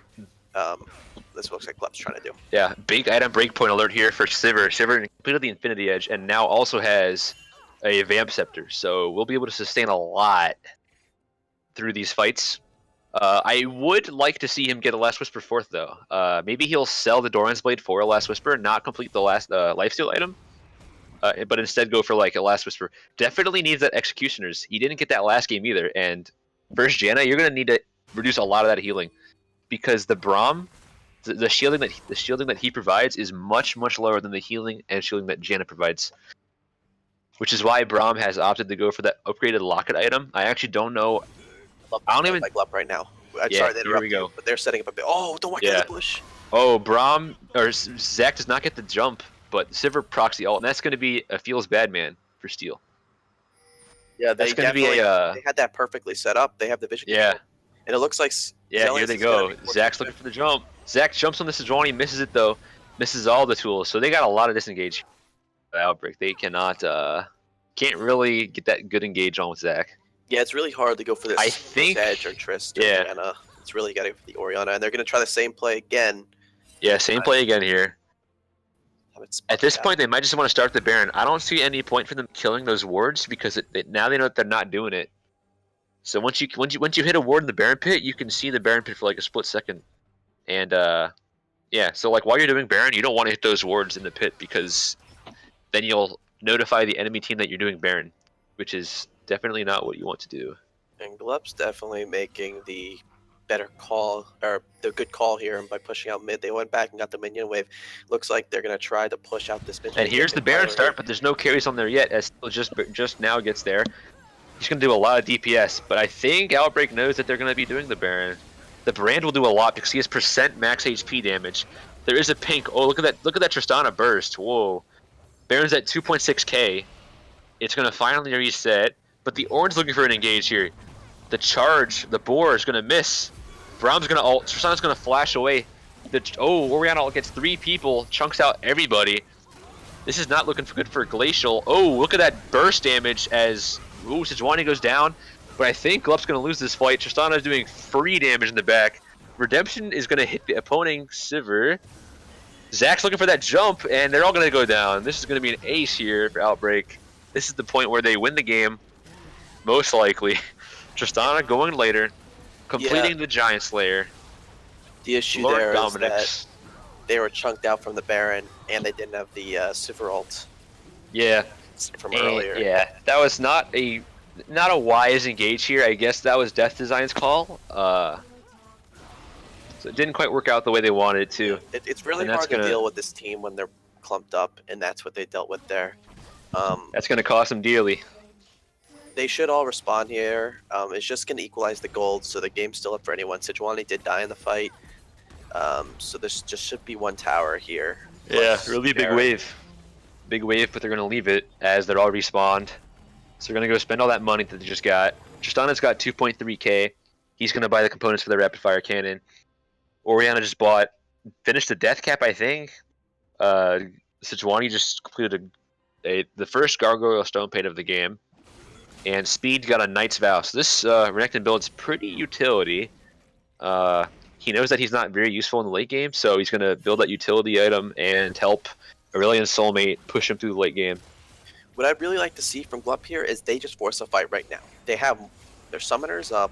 This looks like Glup's trying to do. Yeah, big item breakpoint alert here for Sivir. Sivir completed the Infinity Edge, and now also has a Vamp Scepter, so we'll be able to sustain a lot through these fights. I would like to see him get a Last Whisper 4th, though. Maybe he'll sell the Doran's Blade for a Last Whisper, not complete the last lifesteal item, but instead go for like a Last Whisper. Definitely needs that Executioners. He didn't get that last game either, and versus Janna, you're going to need to reduce a lot of that healing, because the Braum, the shielding that he provides is much lower than the healing and shielding that Janna provides. Which is why Braum has opted to go for that upgraded Locket item. I actually don't know. I don't even like Glup right now. Sorry to interrupt here we go. You, but they're setting up a bit. Oh, don't walk in the bush. Oh, Braum or Zac does not get the jump, but Sivir procs the ult, and that's going to be a feels bad man for Steel. Yeah, they had that perfectly set up. They have the vision. Yeah, and it looks like here they go. Zac's looking for the jump. Zac jumps on the Sejuani, misses it though, misses all the tools. So they got a lot of disengage. Outbreak. They cannot can't really get that good engage on with Zach. Yeah, it's really hard to go for this, I think, this edge or Trist or yeah. Diana. It's really got to go for the Oriana, and they're going to try the same play again. Yeah, same play again here. At this point, they might just want to start the Baron. I don't see any point for them killing those wards because now they know that they're not doing it. So once you hit a ward in the Baron pit, you can see the Baron pit for like a split second. And yeah, so like while you're doing Baron, you don't want to hit those wards in the pit because then you'll notify the enemy team that you're doing Baron, which is definitely not what you want to do. And Glup's definitely making the better call, or the good call here, and by pushing out mid, they went back and got the minion wave. Looks like they're gonna try to push out this mid. And here's the Baron start, but there's no carries on there yet. As just now gets there, he's gonna do a lot of DPS. But I think Outbreak knows that they're gonna be doing the Baron. The Brand will do a lot because he has percent max HP damage. There is a pink. Oh, look at that! Look at that Tristana burst. Whoa, Baron's at 2.6k. It's gonna finally reset. But the orange looking for an engage here. The charge, the boar is gonna miss. Brahm's gonna ult. Tristana's gonna flash away. Oriana ult gets 3 people, chunks out everybody. This is not looking good for Glacial. Oh, look at that burst damage as Sejuani goes down. But I think Glup's gonna lose this fight. Tristana is doing free damage in the back. Redemption is gonna hit the opposing Sivir. Zach's looking for that jump, and they're all gonna go down. This is gonna be an ace here for Outbreak. This is the point where they win the game, most likely. Tristana going later, completing the Giant Slayer. The issue Lord there Dominix. is that they were chunked out from the Baron, and they didn't have the Sivir ult. Yeah. From earlier. Yeah, that was not a wise engage here. I guess that was Death Design's call. So it didn't quite work out the way they wanted it to. It's really hard to deal with this team when they're clumped up, and that's what they dealt with there. That's going to cost them dearly. They should all respond here. It's just going to equalize the gold, so the game's still up for anyone. Sejuani did die in the fight, so there just should be one tower here. Yeah, really big wave. Big wave, but they're going to leave it as they're all respawned. So they're going to go spend all that money that they just got. Tristana's got 2.3k. He's going to buy the components for the rapid fire cannon. Oriana just finished the death cap, I think. Sejuani just completed the first Gargoyle Stone Paint of the game. And Speed got a Knight's Vow. So this Renekton build's pretty utility. He knows that he's not very useful in the late game, so he's going to build that utility item and help Aurelian's Soulmate push him through the late game. What I'd really like to see from Glup here is they just force a fight right now. They have their summoners up.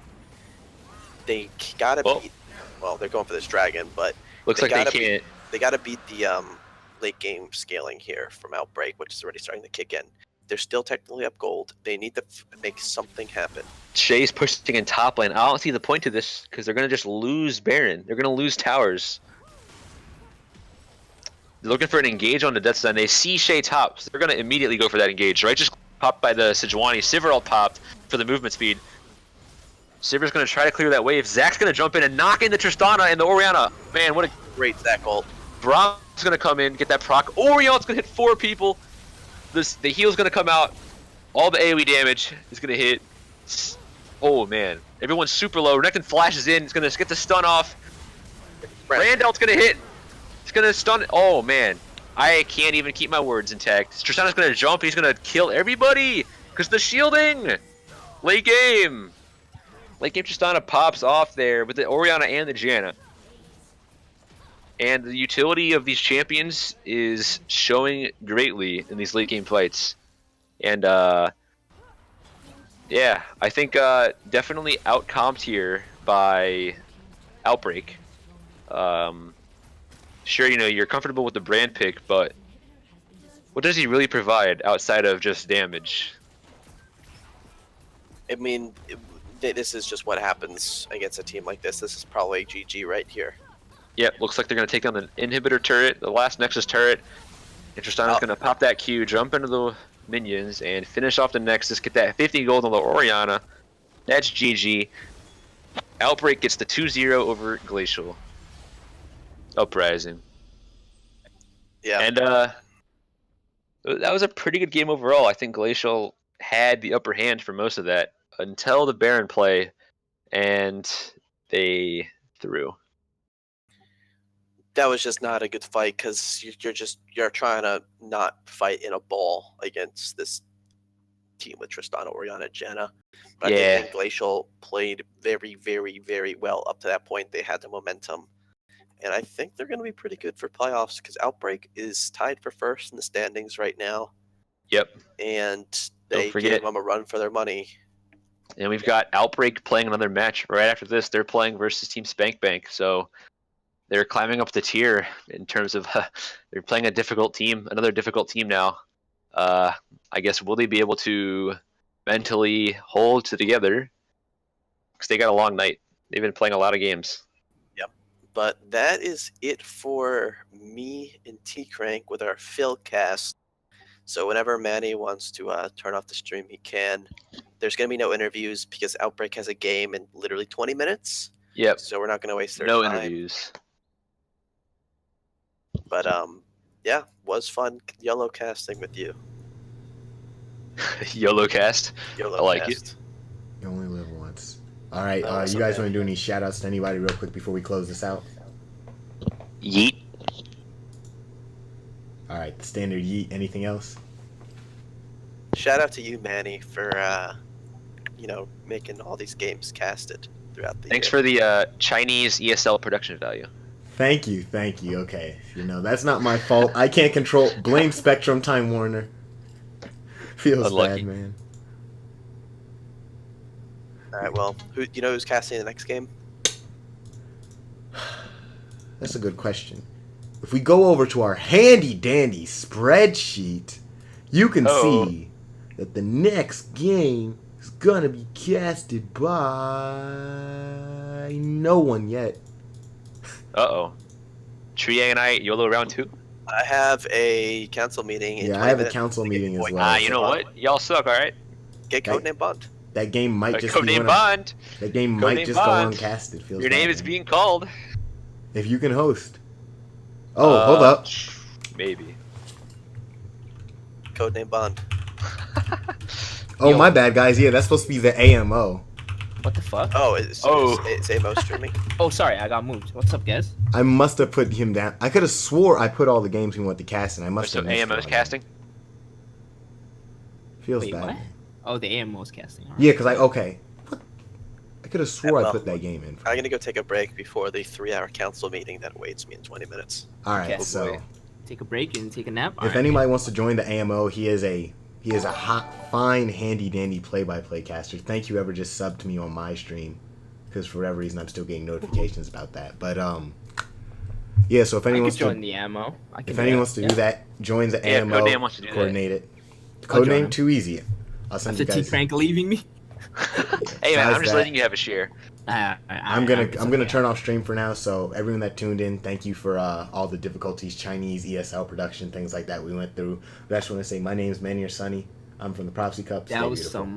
They gotta beat. Well, they're going for this dragon, but looks like they can't. They gotta beat the late game scaling here from Outbreak, which is already starting to kick in. They're still technically up gold. They need to make something happen. Shay's pushing in top lane. I don't see the point to this because they're gonna just lose Baron. They're gonna lose towers. They're looking for an engage on the Death Sun. They see Shay top, so they're gonna immediately go for that engage. Right, just popped by the Sejuani. Sivir all popped for the movement speed. Sivir's gonna try to clear that wave. Zach's gonna jump in and knock in the Tristana and the Oriana. Man, what a great Zach ult. Brahm's gonna come in, get that proc. Oriana's gonna hit 4 people. The heal's gonna come out. All the AoE damage is gonna hit. Oh man, everyone's super low. Renekton flashes in. It's gonna get the stun off. Randall's gonna hit. It's gonna stun. Oh man, I can't even keep my words intact. Tristana's gonna jump. He's gonna kill everybody because the shielding. Late game. Late game Tristana pops off there with the Oriana and the Janna. And the utility of these champions is showing greatly in these late game fights. And yeah, I think definitely outcomped here by Outbreak. Sure, you know, you're comfortable with the brand pick, but what does he really provide outside of just damage? I mean, this is just what happens against a team like this. This is probably GG right here. Yep, looks like they're going to take down the inhibitor turret, the last Nexus turret. And Tristana's going to pop that Q, jump into the minions, and finish off the Nexus, get that 50 gold on the Oriana. That's GG. Outbreak gets the 2-0 over Glacial Uprising. Yeah. And that was a pretty good game overall. I think Glacial had the upper hand for most of that until the Baron play, and they threw. That was just not a good fight because you're trying to not fight in a ball against this team with Tristana, Oriana, Janna. But Yeah. I think Glacial played very, very, very well up to that point. They had the momentum. And I think they're going to be pretty good for playoffs because Outbreak is tied for first in the standings right now. Yep. And Don't they forget. gave them a run for their money. And we've got Outbreak playing another match right after this. They're playing versus Team Spank Bank, so they're climbing up the tier in terms of they're playing a difficult team, another difficult team now. I guess will they be able to mentally hold together? Because they got a long night. They've been playing a lot of games. Yep. But that is it for me and TKrank with our Philcast. So whenever Manny wants to turn off the stream, he can. There's going to be no interviews because Outbreak has a game in literally 20 minutes. Yep. So we're not going to waste their No time. interviews. But yeah, was fun YOLO casting with you. YOLO cast. YOLO I like cast. it. You only live once. All right, Oh, you guys want to do any shout outs to anybody real quick before we close this out? Yeet. All right, standard yeet. Anything else? Shout out to you, Manny, for making all these games casted throughout the Thanks year. for the Chinese ESL production value. Thank you. Okay, that's not my fault. I can't control. Blame Spectrum, Time Warner. Feels Unlucky. bad, man. All right, well, who's casting the next game? That's a good question. If we go over to our handy dandy spreadsheet, you can see that the next game is gonna be casted by no one yet. Uh-oh. Triay and I YOLO round 2? I have a council meeting. In Yeah, 20 I have a minutes. council meeting as well. You know what? Y'all suck, alright? Get Codename Bond. That game might just be Codename Bond. That game might Codename just Bond. go uncasted. Feels Your bad, name is man. being called. If you can host. Oh, hold up. Maybe. Codename Bond. Oh, Yo. my bad, guys. Yeah, that's supposed to be the AMO. What the fuck? Oh, it's Amo streaming. Oh, sorry, I got moved. What's up, guys? I must have put him down. I could have swore I put all the games we want to cast, and I must So have missed AMO's one. casting? Feels Wait, bad. what? Oh, the AMO's casting. All right. Yeah, because I could have swore I well, put that game in. I'm gonna go take a break before the 3-hour council meeting that awaits me in 20 minutes. All right, Okay. so Take a break and take a nap. if anybody wants to join the AMO, he is a hot, fine, handy dandy play-by-play caster. Thank you, ever just subbed to me on my stream, because for whatever reason I'm still getting notifications about that. But yeah. So if I anyone could wants join to, the ammo. if anyone wants to do that, join the Yeah, AMO. Codename wants to do that. Coordinate it. I'll join Codename him. too easy. I'll send After you guys. TKrank leaving me. Hey man, Besides I'm just that- letting you have a share. I'm gonna turn off stream for now. So everyone that tuned in, thank you for all the difficulties, Chinese ESL production, things like that we went through. But I just want to say my name's Manny or Sunny. I'm from the Prophecy Cup. Stay That was beautiful. some